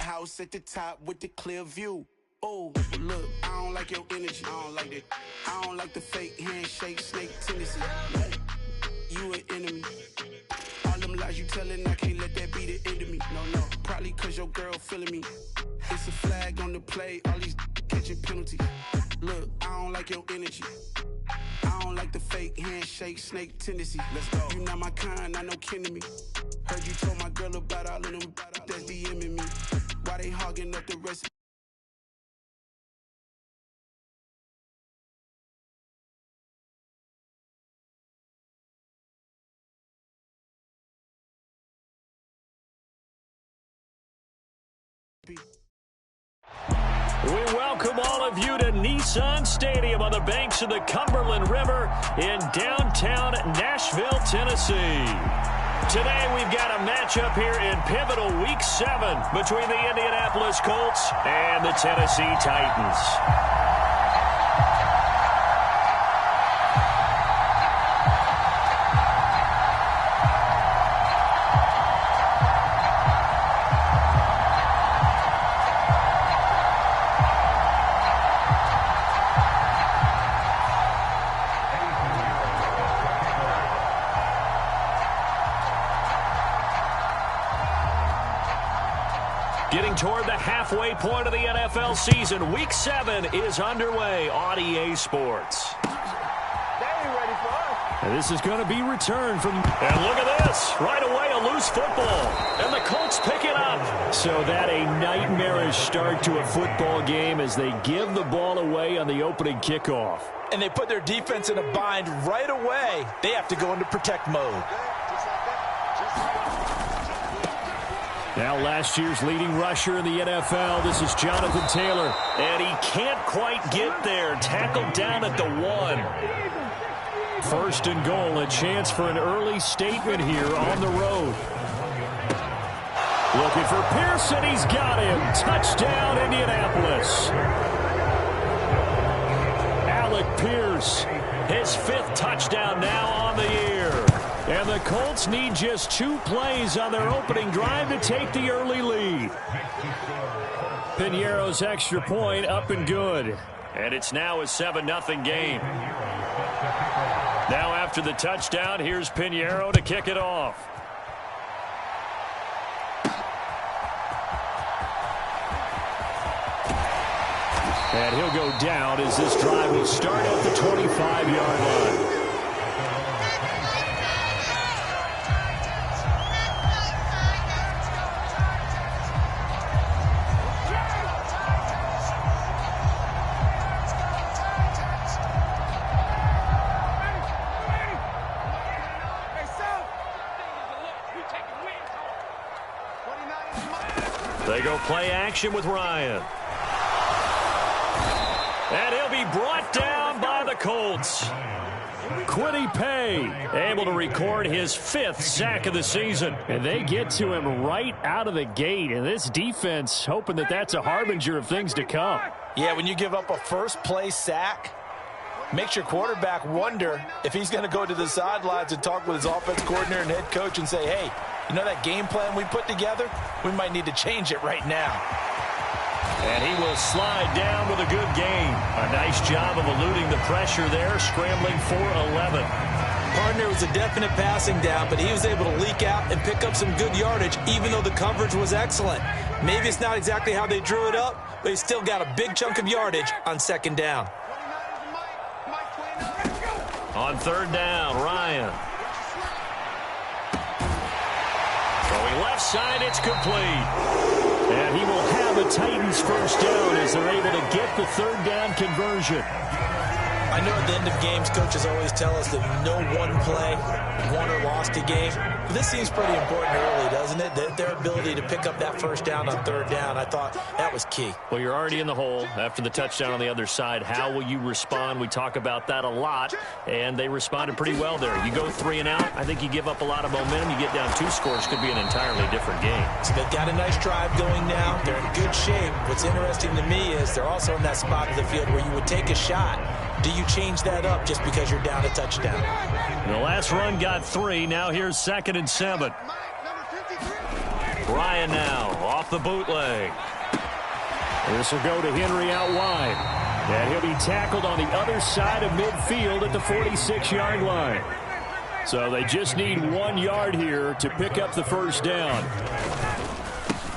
house at the top with the clear view. Oh, look, I don't like your energy. I don't like that. I don't like the fake handshake, snake tendency. You an enemy. All them lies you telling, I can't let that be the end of me. No, probably cause your girl feeling me. It's a flag on the play, all these catching penalties. Look, I don't like your energy. I don't like the fake handshake, snake tendency. Let's go. You not my kind, I know kin to me. Heard you told my girl about all of them that's DMing me. Why they hogging up the rest? We welcome all of you to Nissan Stadium on the banks of the Cumberland River in downtown Nashville, Tennessee. Today we've got a matchup here in pivotal Week 7 between the Indianapolis Colts and the Tennessee Titans. Getting toward the halfway point of the NFL season, Week 7 is underway on EA Sports. And this is going to be returned from... And look at this. Right away, a loose football. And the Colts pick it up. So that a nightmarish start to a football game as they give the ball away on the opening kickoff. And they put their defense in a bind right away. They have to go into protect mode. Now last year's leading rusher in the NFL, this is Jonathan Taylor. And he can't quite get there. Tackled down at the 1. First and goal, a chance for an early statement here on the road. Looking for Pearson, he's got him. Touchdown, Indianapolis. Alec Pierce, his 5th touchdown now on the year. And the Colts need just 2 plays on their opening drive to take the early lead. Piñeiro's extra point up and good. And it's now a 7-0 game. Now after the touchdown, here's Piñeiro to kick it off. And he'll go down as this drive will start at the 25-yard line. They go play action with Ryan. And he'll be brought down by the Colts. Kwity Paye able to record his 5th sack of the season. And they get to him right out of the gate. And this defense hoping that that's a harbinger of things to come. Yeah, when you give up a first-play sack, makes your quarterback wonder if he's going to go to the sidelines and talk with his offense coordinator and head coach and say, hey, you know that game plan we put together? We might need to change it right now. And he will slide down with a good gain. A nice job of eluding the pressure there, scrambling for 11. Partner was a definite passing down, but he was able to leak out and pick up some good yardage, even though the coverage was excellent. Maybe it's not exactly how they drew it up, but he still got a big chunk of yardage on 2nd down. On 3rd down, Ryan. Going left side, it's complete. And he will have a Titans first down as they're able to get the 3rd down conversion. I know at the end of games, coaches always tell us that no one play won or lost a game. But this seems pretty important early, doesn't it? Their ability to pick up that first down on 3rd down, I thought that was key. Well, you're already in the hole after the touchdown on the other side. How will you respond? We talk about that a lot, and they responded pretty well there. You go 3 and out, I think you give up a lot of momentum. You get down 2 scores, could be an entirely different game. So they've got a nice drive going now. They're in good shape. What's interesting to me is they're also in that spot of the field where you would take a shot. Do you change that up just because you're down a touchdown? The last run got 3. Now here's 2nd and 7. Ryan now off the bootleg. This will go to Henry out wide. And he'll be tackled on the other side of midfield at the 46-yard line. So they just need 1 yard here to pick up the first down.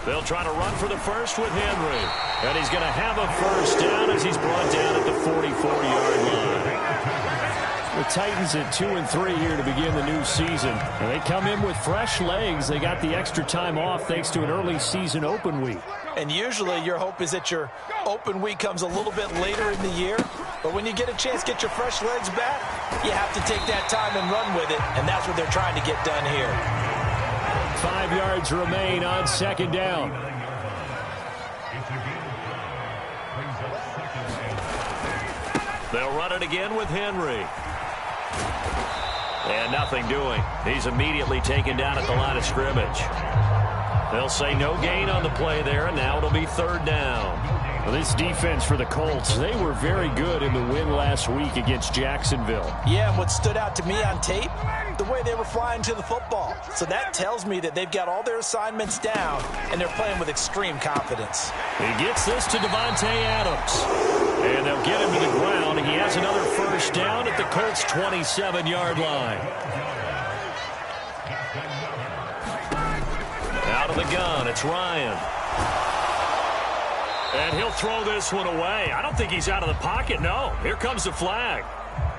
They'll try to run for the first with Henry. And he's going to have a first down as he's brought down at the 44-yard line. The Titans at 2-3 here to begin the new season. And they come in with fresh legs. They got the extra time off thanks to an early season open week. And usually your hope is that your open week comes a little bit later in the year. But when you get a chance to get your fresh legs back, you have to take that time and run with it. And that's what they're trying to get done here. 5 yards remain on second down. They'll run it again with Henry. And nothing doing. He's immediately taken down at the line of scrimmage. They'll say no gain on the play there, and now it'll be third down. Well, this defense for the Colts, they were very good in the win last week against Jacksonville. Yeah, and what stood out to me on tape, the way they were flying to the football. So that tells me that they've got all their assignments down, and they're playing with extreme confidence. He gets this to Devontae Adams. And they'll get him to the ground. He has another first down at the Colts' 27-yard line. Out of the gun, it's Ryan. And he'll throw this one away. I don't think he's out of the pocket, no. Here comes the flag.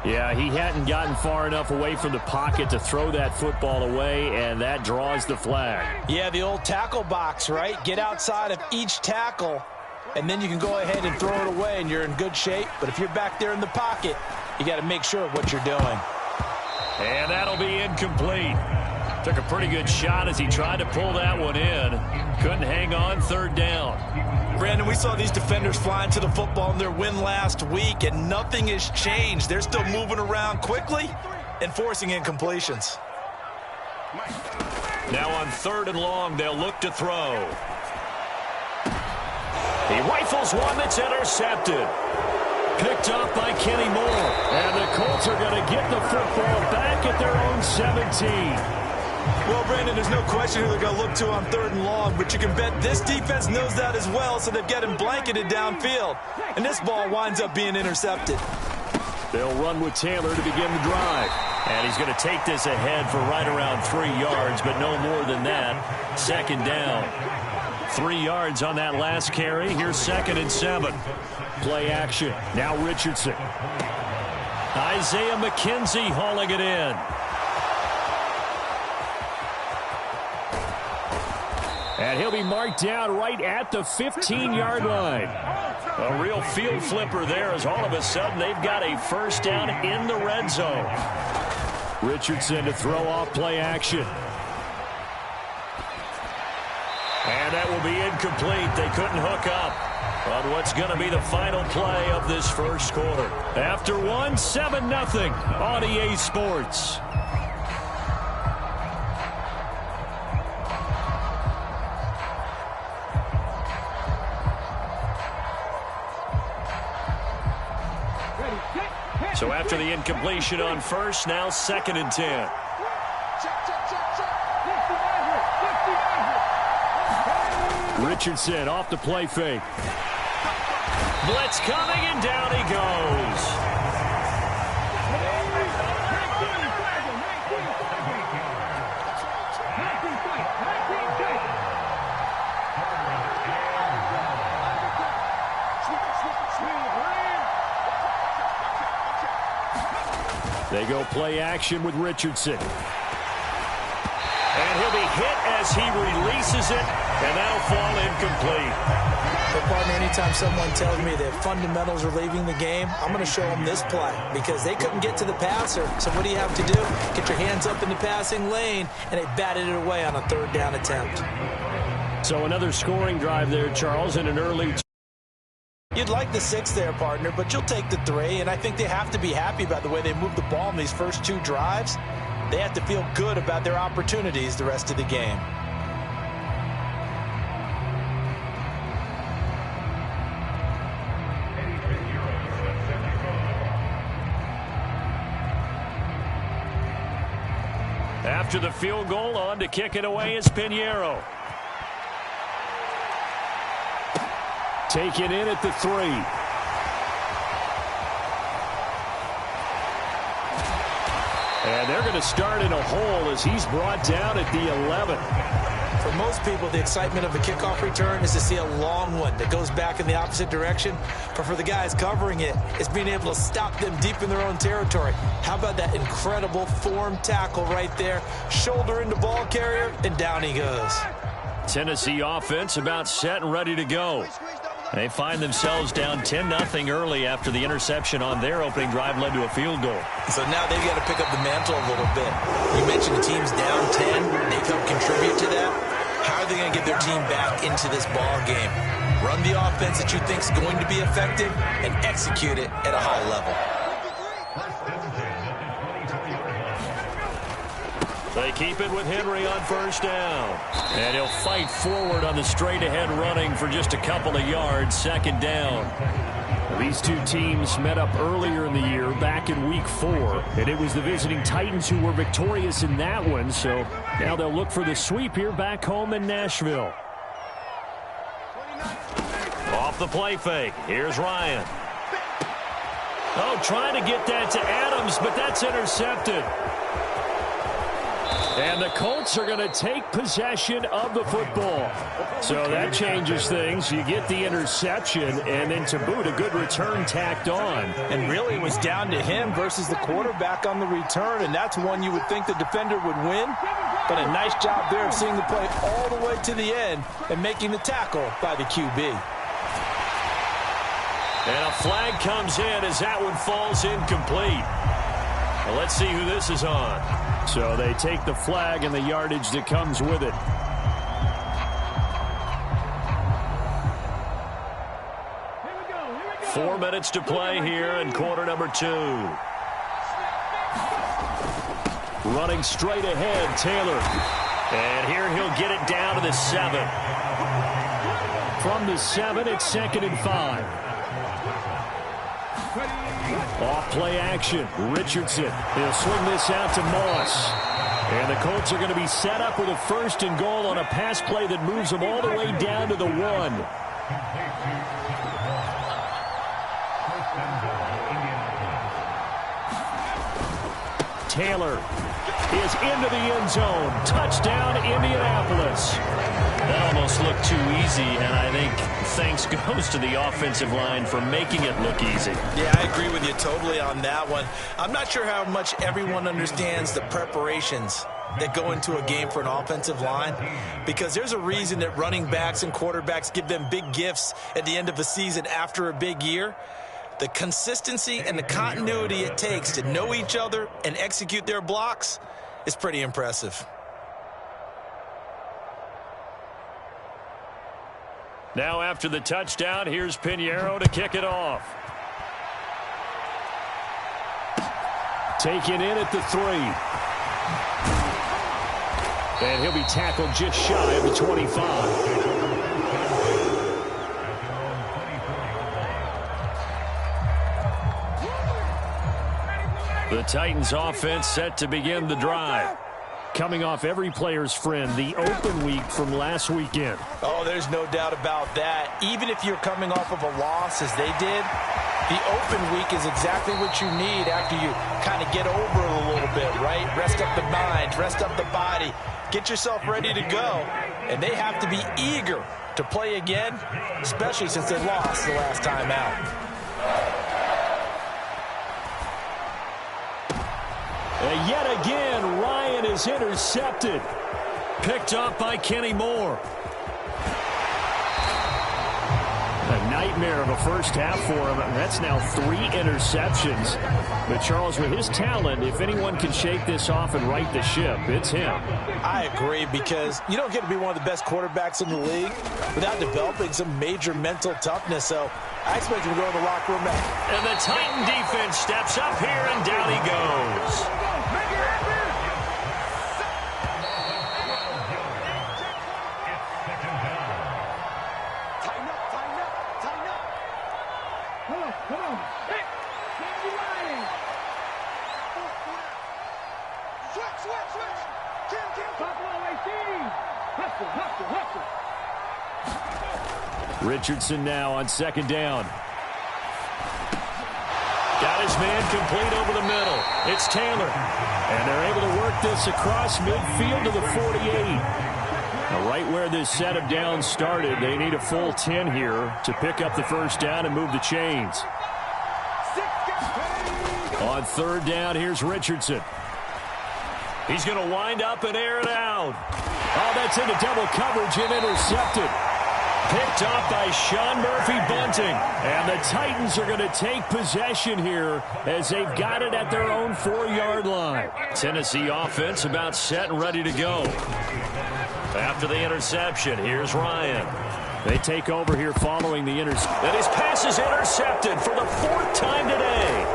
Yeah, he hadn't gotten far enough away from the pocket to throw that football away, and that draws the flag. Yeah, the old tackle box, right? Get outside of each tackle, and then you can go ahead and throw it away, and you're in good shape. But if you're back there in the pocket, you got to make sure of what you're doing. And that'll be incomplete. Took a pretty good shot as he tried to pull that one in. Couldn't hang on, third down. Brandon, we saw these defenders flying to the football in their win last week, and nothing has changed. They're still moving around quickly and forcing incompletions. Now on third and long, they'll look to throw. He rifles one that's intercepted. Picked off by Kenny Moore. And the Colts are going to get the football back at their own 17. Well, Brandon, there's no question who they're going to look to on third and long, but you can bet this defense knows that as well, so they've got him blanketed downfield. And this ball winds up being intercepted. They'll run with Taylor to begin the drive. And he's going to take this ahead for right around 3 yards, but no more than that. Second down. 3 yards on that last carry. Here's 2nd and 7. Play action. Now Richardson. Isaiah McKenzie hauling it in. And he'll be marked down right at the 15-yard line. A real field flipper there as all of a sudden they've got a first down in the red zone. Richardson to throw off play action. And that will be incomplete. They couldn't hook up on what's going to be the final play of this first quarter. After one, 7-0 on EA Sports. So after the incompletion on first, now 2nd and 10. Richardson off the play fake. Blitz coming, and down he goes. They go play action with Richardson. And he'll be hit as he releases it, and that'll fall incomplete. But, partner, anytime someone tells me that fundamentals are leaving the game, I'm going to show them this play because they couldn't get to the passer. So what do you have to do? Get your hands up in the passing lane, and they batted it away on a third down attempt. So another scoring drive there, Charles, in an early... You'd like the 6 there, partner, but you'll take the 3, and I think they have to be happy about the way they moved the ball in these first 2 drives. They have to feel good about their opportunities the rest of the game. After the field goal, on to kick it away is Pinheiro. Taken in at the 3. And they're going to start in a hole as he's brought down at the 11. For most people, the excitement of a kickoff return is to see a long one that goes back in the opposite direction. But for the guys covering it, it's being able to stop them deep in their own territory. How about that incredible form tackle right there? Shoulder into ball carrier, and down he goes. Tennessee offense about set and ready to go. They find themselves down 10-0 early after the interception on their opening drive led to a field goal. So now they've got to pick up the mantle a little bit. You mentioned the team's down 10. They've helped contribute to that. How are they going to get their team back into this ball game? Run the offense that you think is going to be effective and execute it at a high level. They keep it with Henry on first down. And he'll fight forward on the straight-ahead running for just a couple of yards, second down. These two teams met up earlier in the year, back in Week 4, and it was the visiting Titans who were victorious in that one, so now they'll look for the sweep here back home in Nashville. Off the play fake, here's Ryan. Oh, trying to get that to Adams, but that's intercepted. And the Colts are going to take possession of the football. So that changes things. You get the interception, and then to boot, a good return tacked on. And really it was down to him versus the quarterback on the return, and that's one you would think the defender would win. But a nice job there of seeing the play all the way to the end and making the tackle by the QB. And a flag comes in as that one falls incomplete. Well, let's see who this is on. So they take the flag and the yardage that comes with it. Here we go. 4 minutes to play here in quarter number 2. Running straight ahead, Taylor. And here he'll get it down to the 7. From the 7, it's 2nd and 5. Off play action. Richardson. He'll swing this out to Moss. And the Colts are going to be set up with a 1st and goal on a pass play that moves them all the way down to the 1. Taylor is into the end zone. Touchdown, Indianapolis. That almost looked too easy, and I think thanks goes to the offensive line for making it look easy. Yeah, I agree with you totally on that one. I'm not sure how much everyone understands the preparations that go into a game for an offensive line, because there's a reason that running backs and quarterbacks give them big gifts at the end of a season after a big year. The consistency and the continuity it takes to know each other and execute their blocks is pretty impressive. Now after the touchdown, here's Pinheiro to kick it off. Taken in at the 3. And he'll be tackled just shy of the 25. The Titans offense set to begin the drive. Coming off every player's friend, the open week from last weekend. Oh, there's no doubt about that. Even if you're coming off of a loss as they did, the open week is exactly what you need after you kind of get over it a little bit, right? Rest up the mind, rest up the body, get yourself ready to go. And they have to be eager to play again, especially since they lost the last time out. And yet again, Ryan is intercepted. Picked off by Kenny Moore. A nightmare of a first half for him. That's now 3 interceptions. But Charles, with his talent, if anyone can shake this off and right the ship, it's him. I agree, because you don't get to be one of the best quarterbacks in the league without developing some major mental toughness. So I expect him to go in the locker room now. And the Titan defense steps up here, and down he goes. Come on. Hey, switch. Kim. Pop all 18. Hustle. Richardson now on second down. Got his man complete over the middle. It's Taylor. And they're able to work this across midfield to the 48. Now, right where this set of downs started, they need a full 10 here to pick up the first down and move the chains. On third down, here's Richardson. He's going to wind up and air it out. Oh, that's into double coverage and intercepted. Picked off by Sean Murphy-Bunting. And the Titans are going to take possession here as they've got it at their own 4-yard line. Tennessee offense about set and ready to go. After the interception, here's Ryan. They take over here following the interception. And his pass is intercepted for the 4th time today.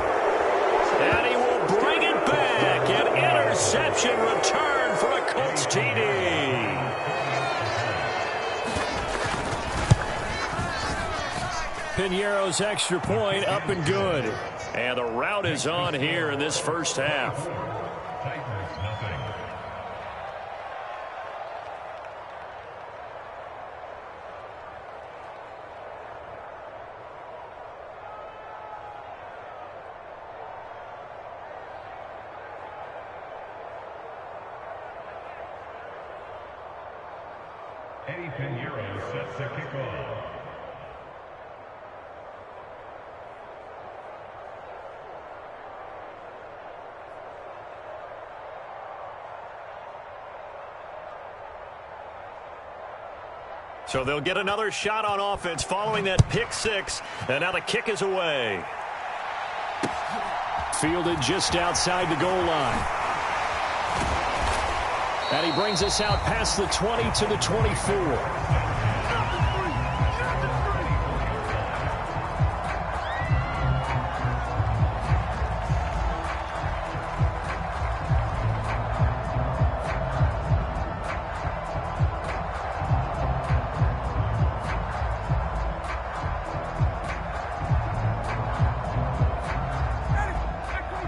And he will bring it back. An interception return for a Colts TD. Piñeiro's extra point up and good. And the route is on here in this first half. Piñeiro sets the kickoff. So they'll get another shot on offense following that pick six. And now the kick is away. Fielded just outside the goal line. And he brings us out past the 20 to the 24.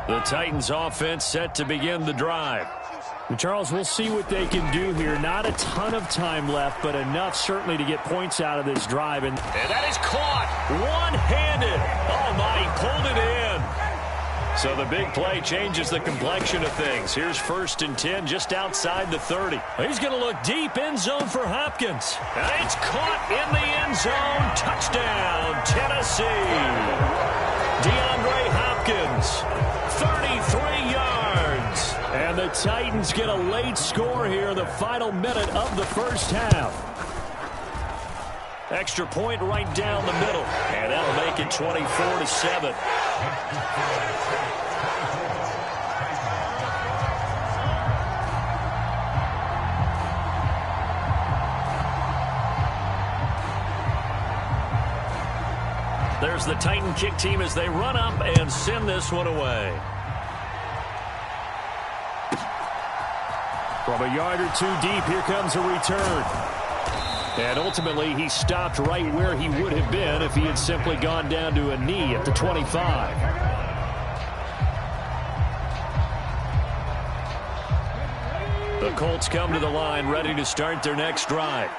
The Titans offense set to begin the drive. And Charles, we'll see what they can do here. Not a ton of time left, but enough certainly to get points out of this drive. And that is caught one-handed. Oh, my, he pulled it in. So the big play changes the complexion of things. Here's 1st and 10 just outside the 30. He's going to look deep end zone for Hopkins. And it's caught in the end zone. Touchdown, Tennessee. DeAndre Hopkins. 33 yards. And the Titans get a late score here in the final minute of the first half. Extra point right down the middle. And that'll make it 24-7. There's the Titan kick team as they run up and send this one away. From a yard or two deep, here comes a return. And ultimately, he stopped right where he would have been if he had simply gone down to a knee at the 25. The Colts come to the line ready to start their next drive.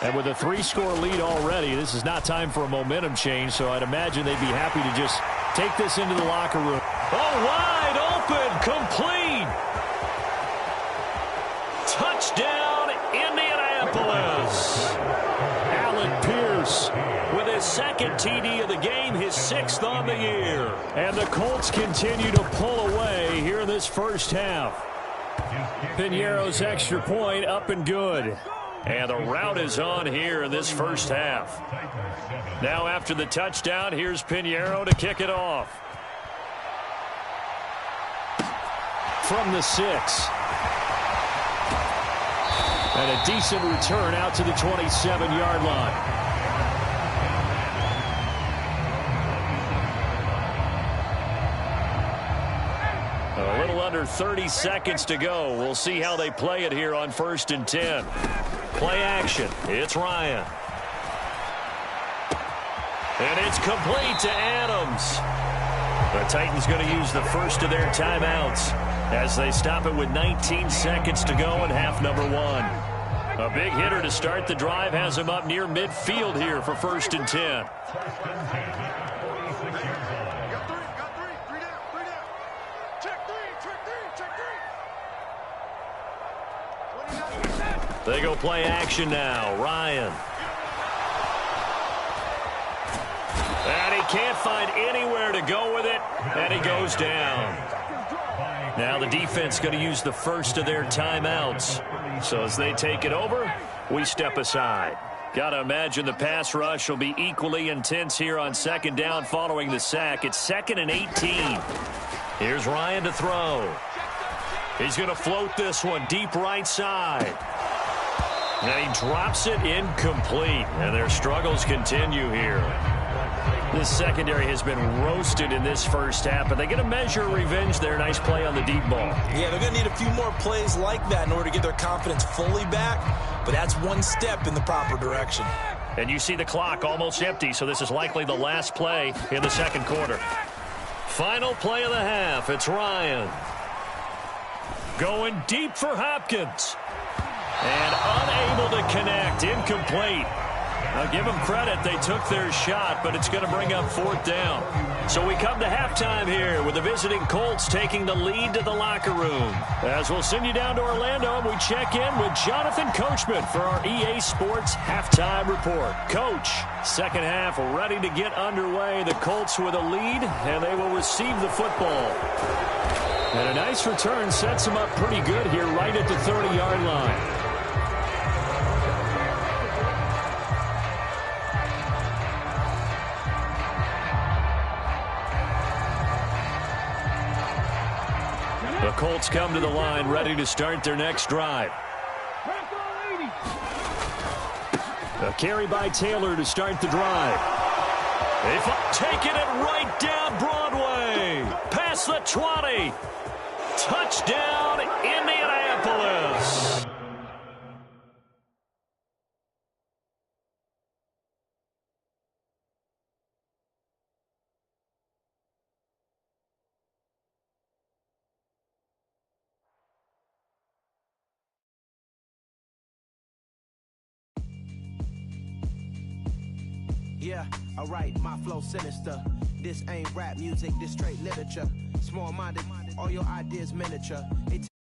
And with a 3-score lead already, this is not time for a momentum change, so I'd imagine they'd be happy to just take this into the locker room. Oh, wide open, complete. Touchdown, Indianapolis. Allen Pierce with his 2nd TD of the game, his 6th on the year. And the Colts continue to pull away here in this first half. Piñeiro's extra point up and good. And the route is on here in this first half. Now after the touchdown, here's Piñeiro to kick it off. From the 6. And a decent return out to the 27-yard line. A little under 30 seconds to go. We'll see how they play it here on 1st and 10. Play action. It's Ryan. And it's complete to Adams. The Titans going to use the first of their timeouts as they stop it with 19 seconds to go in half number 1. A big hitter to start the drive has him up near midfield here for 1st and 10. First and 10, 46 years old. Got three down. Check three. They go play action now. Ryan. And he can't find anywhere to go with it, and he goes down. Now the defense going to use the first of their timeouts. So as they take it over, we step aside. Got to imagine the pass rush will be equally intense here on 2nd down following the sack. It's 2nd and 18. Here's Ryan to throw. He's going to float this one deep right side. And he drops it incomplete. And their struggles continue here. This secondary has been roasted in this first half, but they get a measure of revenge there. Nice play on the deep ball. Yeah, they're going to need a few more plays like that in order to get their confidence fully back, but that's one step in the proper direction. And you see the clock almost empty, so this is likely the last play in the 2nd quarter. Final play of the half. It's Ryan. Going deep for Hopkins. And unable to connect. Incomplete. Now, give them credit. They took their shot, but it's going to bring up 4th down. So we come to halftime here with the visiting Colts taking the lead to the locker room. As we'll send you down to Orlando, and we check in with Jonathan Coachman for our EA Sports Halftime Report. Coach, 2nd half ready to get underway. The Colts with a lead, and they will receive the football. And a nice return sets them up pretty good here right at the 30-yard line. The Colts come to the line ready to start their next drive. A carry by Taylor to start the drive. They've taken it right down Broadway. Past the 20. Touchdown, Indianapolis. Yeah, alright, my flow sinister. This ain't rap music, this straight literature. Small-minded, all your ideas miniature.